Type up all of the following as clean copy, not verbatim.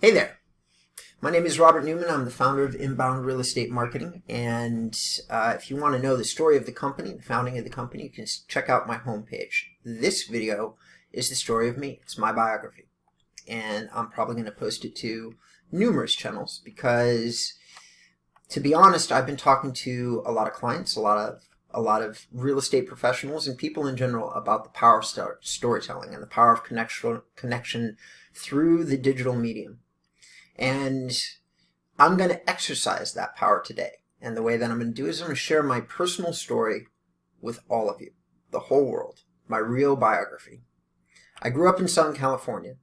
Hey there, my name is Robert Newman. I'm the founder of Inbound Real Estate Marketing, and if you want to know the story of the company, the founding of the company, you can check out my homepage. This video is the story of me. It's my biography, and I'm probably going to post it to numerous channels because, to be honest, I've been talking to a lot of clients, a lot of real estate professionals, and people in general about the power of storytelling and the power of connection through the digital medium. And I'm going to exercise that power today. And the way that I'm going to do is I'm going to share my personal story with all of you, the whole world, my real biography. I grew up in Southern California.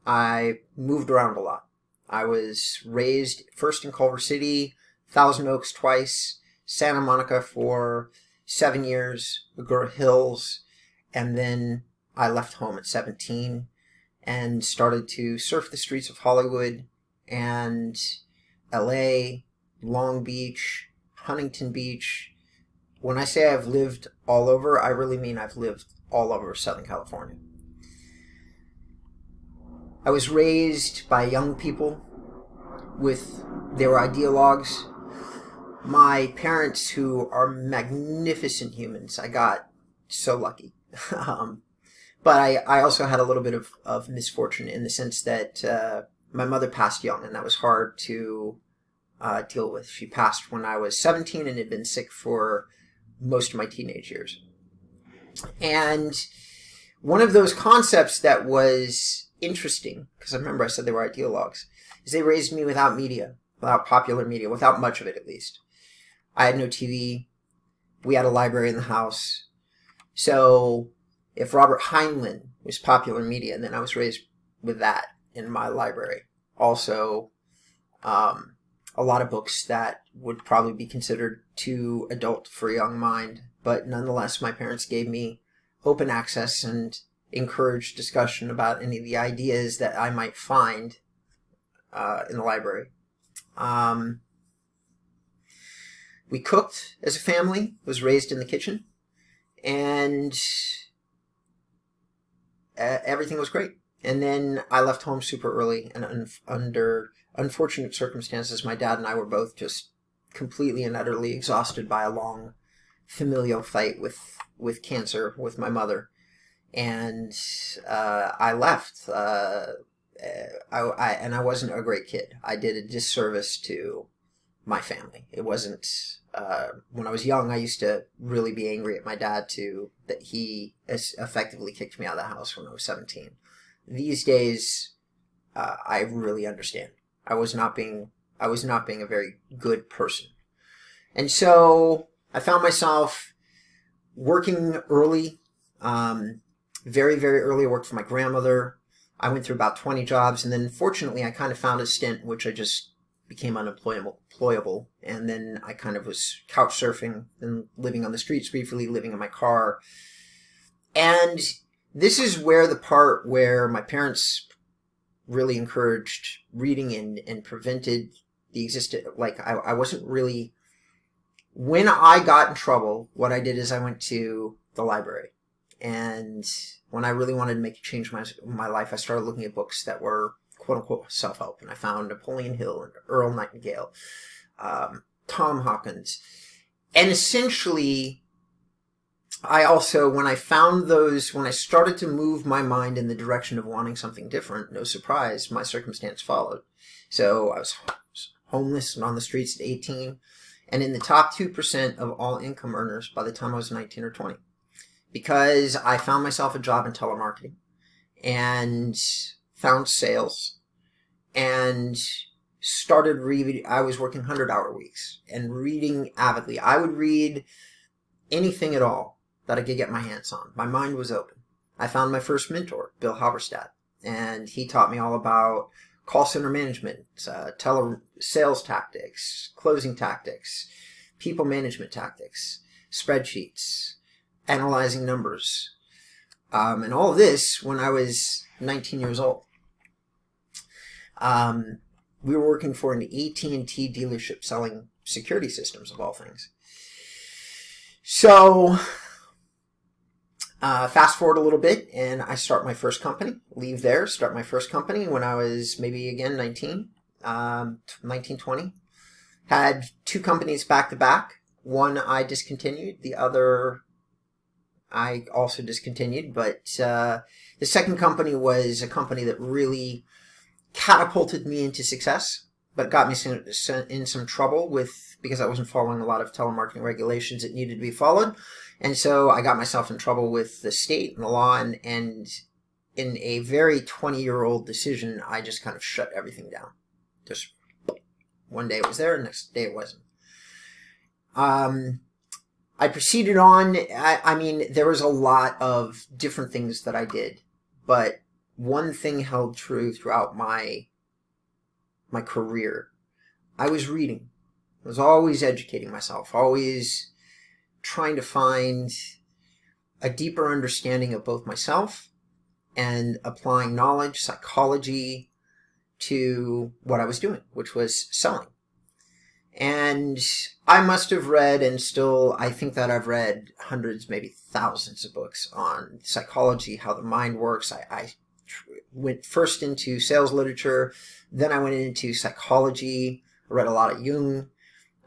I moved around a lot. I was raised first in Culver City, Thousand Oaks twice, Santa Monica for 7 years, McGraw Hills, and then I left home at 17 and started to surf the streets of Hollywood and LA, Long Beach, Huntington Beach. When I say I've lived all over, I really mean I've lived all over Southern California. I was raised by young people with their ideologues. My parents, who are magnificent humans, I got so lucky. But I also had a little bit of misfortune in the sense that my mother passed young, and that was hard to deal with. She passed when I was 17 and had been sick for most of my teenage years. And one of those concepts that was interesting, because I remember I said they were ideologues, is they raised me without media, without popular media, without much of it at least. I had no TV. We had a library in the house. So if Robert Heinlein was popular media, then I was raised with that in my library. Also, a lot of books that would probably be considered too adult for a young mind, but nonetheless, my parents gave me open access and encouraged discussion about any of the ideas that I might find in the library. We cooked as a family, was raised in the kitchen, and everything was great. And then I left home super early, and under unfortunate circumstances, my dad and I were both just completely and utterly exhausted by a long familial fight with cancer with my mother. And I left. I wasn't a great kid. I did a disservice to my family. It wasn't, when I was young, I used to really be angry at my dad that he effectively kicked me out of the house when I was 17. These days, I really understand. I was not being a very good person. And so I found myself working early, very, very early. I worked for my grandmother. I went through about 20 jobs, and then fortunately I kind of found a stint in which I just became unemployable, and then I kind of was couch surfing and living on the streets briefly, living in my car. And this is where the part where my parents really encouraged reading and prevented the existence. Like, I wasn't really, when I got in trouble, what I did is I went to the library. And when I really wanted to make a change in my life, I started looking at books that were quote-unquote self-help. And I found Napoleon Hill and Earl Nightingale, Tom Hawkins. And essentially, I also, when I started to move my mind in the direction of wanting something different, no surprise, my circumstance followed. So I was homeless and on the streets at 18, and in the top 2% of all income earners by the time I was 19 or 20. Because I found myself a job in telemarketing and found sales and started reading. I was working 100-hour weeks and reading avidly. I would read anything at all that I could get my hands on. My mind was open. I found my first mentor, Bill Halberstadt, and he taught me all about call center management, sales tactics, closing tactics, people management tactics, spreadsheets, analyzing numbers, and all of this when I was 19 years old. We were working for an AT&T dealership selling security systems, of all things. So Fast forward a little bit, and I start my first company. Leave there, start my first company when I was maybe, again, 19, 20. Had two companies back to back. One I discontinued, the other I also discontinued. But the second company was a company that really catapulted me into success, but got me in some trouble because I wasn't following a lot of telemarketing regulations that needed to be followed. And so I got myself in trouble with the state and the law, and in a very 20-year-old decision, I just kind of shut everything down. Just one day it was there, the next day it wasn't. I proceeded on. I mean, there was a lot of different things that I did, but one thing held true throughout my career. I was reading. I was always educating myself, always trying to find a deeper understanding of both myself and applying knowledge, psychology to what I was doing, which was selling. And I must have read, and still I think that I've read hundreds, maybe thousands of books on psychology, how the mind works. I went first into sales literature, then I went into psychology. I read a lot of Jung.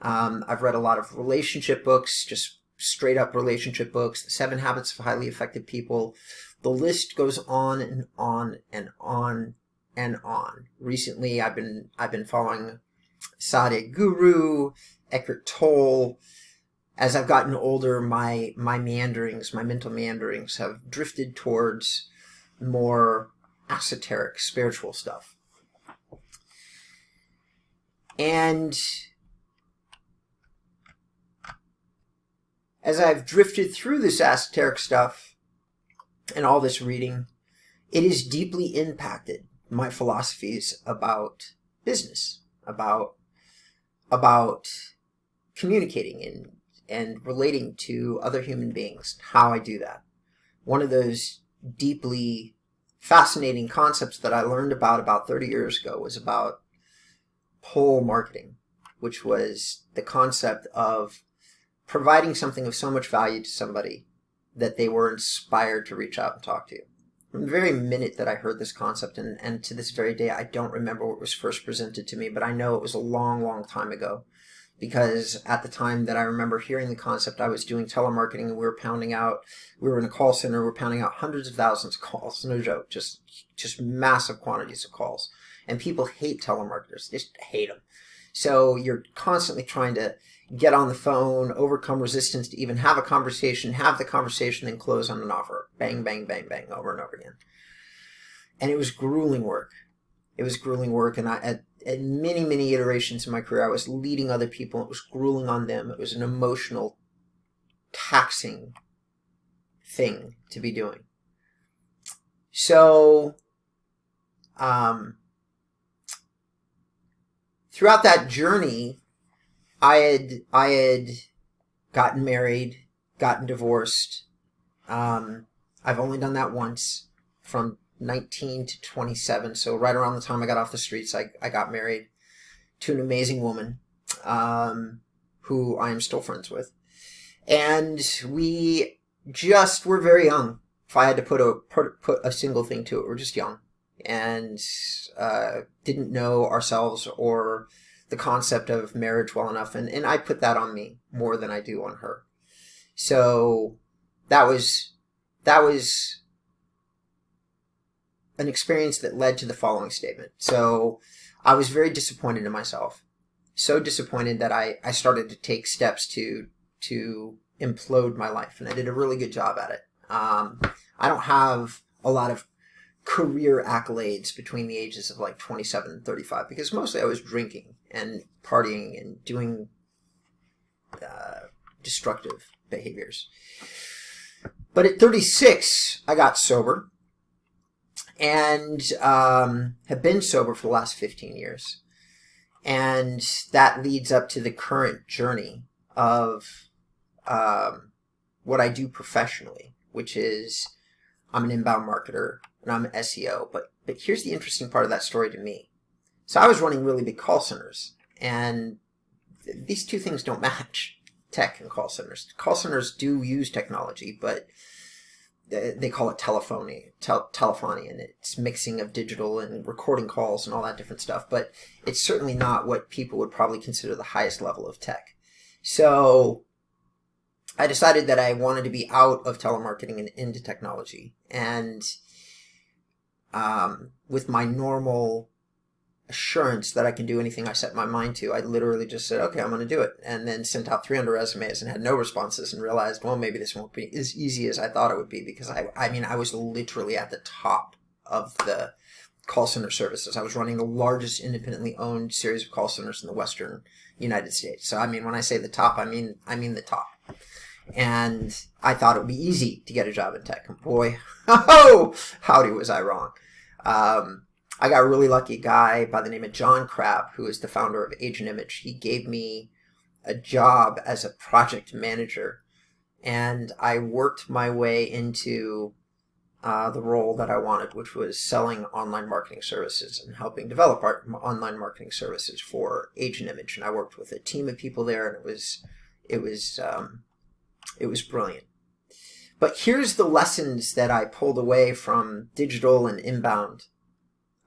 I've read a lot of relationship books, just straight up relationship books, The 7 Habits of Highly Effective People. The list goes on and on and on and on. Recently, I've been following Sadhguru Guru, Eckhart Tolle. As I've gotten older, my meanderings, my mental meanderings have drifted towards more esoteric, spiritual stuff. And as I've drifted through this esoteric stuff and all this reading, it has deeply impacted my philosophies about business, about communicating and relating to other human beings, how I do that. One of those deeply fascinating concepts that I learned about 30 years ago was about pull marketing, which was the concept of providing something of so much value to somebody that they were inspired to reach out and talk to you. From the very minute that I heard this concept, and to this very day, I don't remember what was first presented to me, but I know it was a long, long time ago. Because at the time that I remember hearing the concept, I was doing telemarketing, and we were in a call center, we were pounding out hundreds of thousands of calls, no joke, just massive quantities of calls. And people hate telemarketers, they just hate them. So you're constantly trying to get on the phone, overcome resistance to even have a conversation, have the conversation, then close on an offer. Bang, bang, bang, bang, over and over again. And it was grueling work. It was grueling work, and at many, many iterations in my career, I was leading other people. It was grueling on them. It was an emotional, taxing thing to be doing. So, throughout that journey, I had gotten married, gotten divorced. I've only done that once, from 19 to 27. So right around the time I got off the streets, I got married to an amazing woman, who I am still friends with. And we just were very young. If I had to put a single thing to it, we're just young. And didn't know ourselves or the concept of marriage well enough. And I put that on me more than I do on her. So that was an experience that led to the following statement. So I was very disappointed in myself. So disappointed that I started to take steps to implode my life. And I did a really good job at it. I don't have a lot of career accolades between the ages of like 27 and 35, because mostly I was drinking and partying and doing destructive behaviors. But at 36, I got sober. And have been sober for the last 15 years. And that leads up to the current journey of what I do professionally, which is I'm an inbound marketer and I'm an SEO. But here's the interesting part of that story to me. So I was running really big call centers, and these two things don't match, tech and call centers. Call centers do use technology, but they call it telephony, and it's mixing of digital and recording calls and all that different stuff. But it's certainly not what people would probably consider the highest level of tech. So I decided that I wanted to be out of telemarketing and into technology. And with my normal assurance that I can do anything I set my mind to, I literally just said, okay, I'm going to do it. And then sent out 300 resumes and had no responses and realized, well, maybe this won't be as easy as I thought it would be, because I was literally at the top of the call center services. I was running the largest independently owned series of call centers in the Western United States. So, when I say the top, I mean the top. And I thought it would be easy to get a job in tech. And boy, howdy was I wrong. I got a really lucky guy by the name of John Crabb, who is the founder of AgentImage. He gave me a job as a project manager, and I worked my way into the role that I wanted, which was selling online marketing services and helping develop online marketing services for AgentImage. And I worked with a team of people there, and it was brilliant. But here's the lessons that I pulled away from digital and inbound.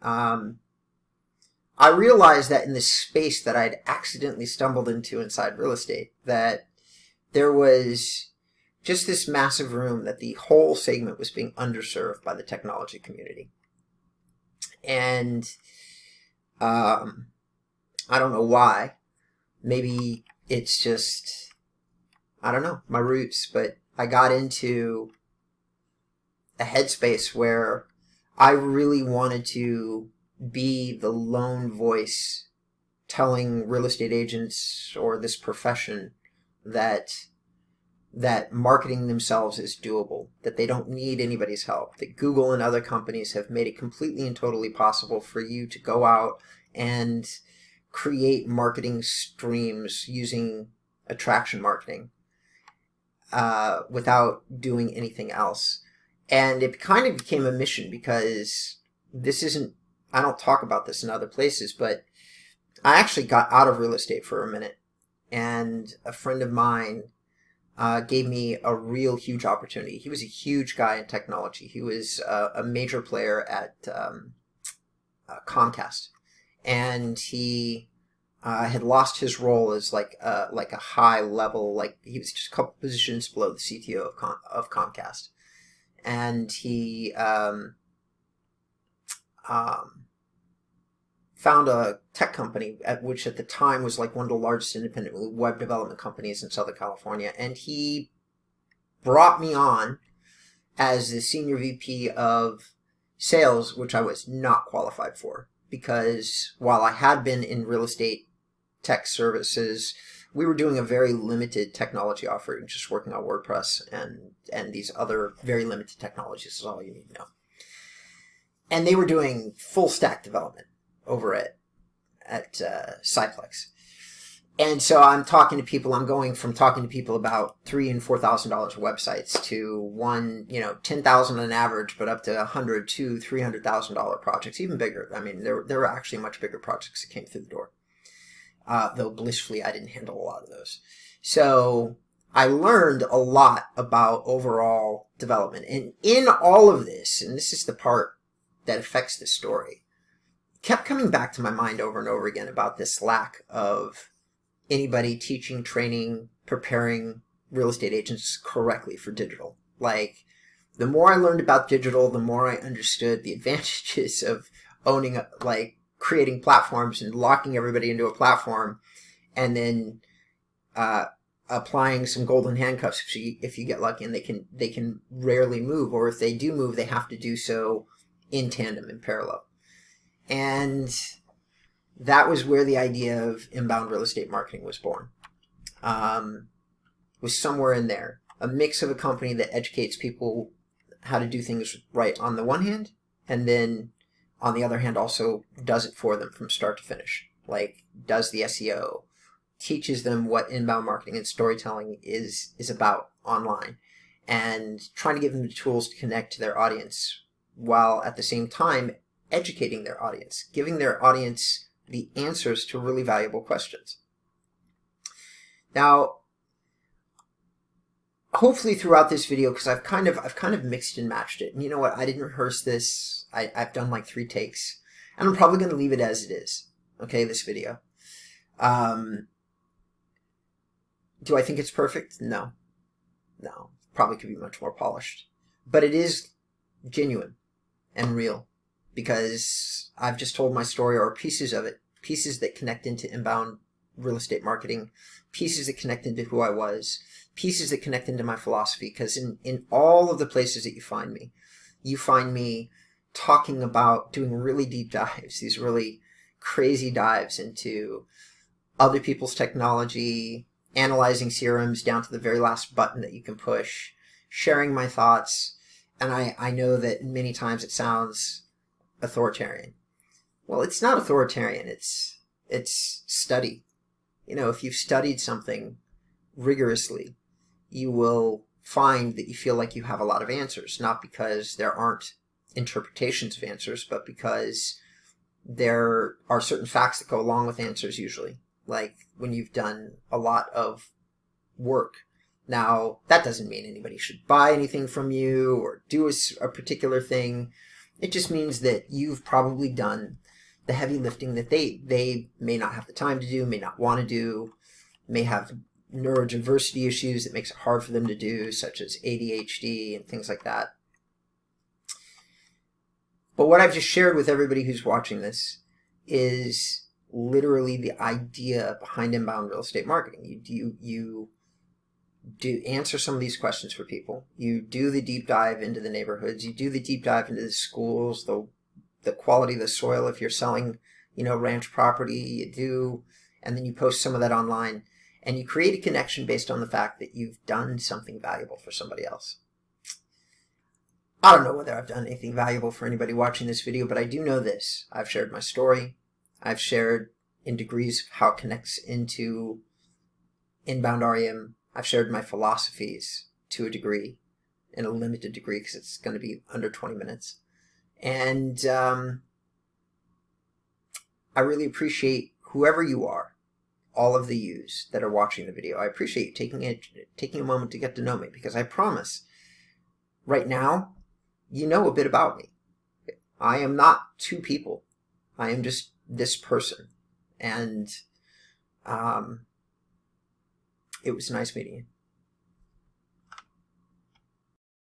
I realized that in the space that I'd accidentally stumbled into inside real estate, that there was just this massive room, that the whole segment was being underserved by the technology community. And I don't know why. Maybe it's just, I don't know, my roots, but I got into a headspace where I really wanted to be the lone voice telling real estate agents or this profession that marketing themselves is doable, that they don't need anybody's help, that Google and other companies have made it completely and totally possible for you to go out and create marketing streams using attraction marketing without doing anything else. And it kind of became a mission, because I don't talk about this in other places, but I actually got out of real estate for a minute, and a friend of mine gave me a real huge opportunity. He was a huge guy in technology. He was a major player at Comcast, and he had lost his role as like a high level, like he was just a couple positions below the CTO of Comcast. And he found a tech company, which at the time was like one of the largest independent web development companies in Southern California. And he brought me on as the senior VP of sales, which I was not qualified for, because while I had been in real estate tech services, we were doing a very limited technology offering, just working on WordPress and these other very limited technologies is all you need to know. And they were doing full stack development over at Cyplex. And so I'm going from talking to people about $3,000 and $4,000 websites to one, $10,000 on average, but up to $100,000 to $300,000 projects, even bigger. There were actually much bigger projects that came through the door. Though blissfully I didn't handle a lot of those. So I learned a lot about overall development. And in all of this, and this is the part that affects the story, kept coming back to my mind over and over again about this lack of anybody teaching, training, preparing real estate agents correctly for digital. Like, the more I learned about digital, the more I understood the advantages of owning, creating platforms and locking everybody into a platform, and then applying some golden handcuffs if you get lucky, and they can rarely move, or if they do move, they have to do so in tandem, in parallel. And that was where the idea of inbound real estate marketing was born. Was somewhere in there, a mix of a company that educates people how to do things right on the one hand, and then on the other hand also does it for them from start to finish, like does the SEO, teaches them what inbound marketing and storytelling is about online, and trying to give them the tools to connect to their audience, while at the same time educating their audience, giving their audience the answers to really valuable questions. Now, hopefully throughout this video, because I've kind of mixed and matched it. And you know what? I didn't rehearse this. I've done like 3 takes, and I'm probably going to leave it as it is. Okay, this video. Do I think it's perfect? No. No. Probably could be much more polished. But it is genuine and real, because I've just told my story, or pieces of it, pieces that connect into inbound real estate marketing, pieces that connect into who I was, pieces that connect into my philosophy, because in all of the places that you find me talking about doing really deep dives, these really crazy dives into other people's technology, analyzing CRMs down to the very last button that you can push, sharing my thoughts. And I know that many times it sounds authoritarian. Well, it's not authoritarian. It's study. You know, if you've studied something rigorously, you will find that you feel like you have a lot of answers, not because there aren't interpretations of answers, but because there are certain facts that go along with answers usually, like when you've done a lot of work. Now, that doesn't mean anybody should buy anything from you or do a particular thing. It just means that you've probably done the heavy lifting that they may not have the time to do, may not want to do, may have neurodiversity issues that makes it hard for them to do, such as ADHD and things like that. But what I've just shared with everybody who's watching this is literally the idea behind inbound real estate marketing. You do answer some of these questions for people. You do the deep dive into the neighborhoods. You do the deep dive into the schools, the quality of the soil if you're selling, ranch property. You do, and then you post some of that online, and you create a connection based on the fact that you've done something valuable for somebody else. I don't know whether I've done anything valuable for anybody watching this video, but I do know this. I've shared my story. I've shared in degrees how it connects into InboundREM. I've shared my philosophies to a degree, in a limited degree, because it's going to be under 20 minutes. And I really appreciate whoever you are, all of the yous that are watching the video. I appreciate you taking a moment to get to know me, because I promise, right now, you know a bit about me. I am not 2 people. I am just this person. And it was nice meeting you.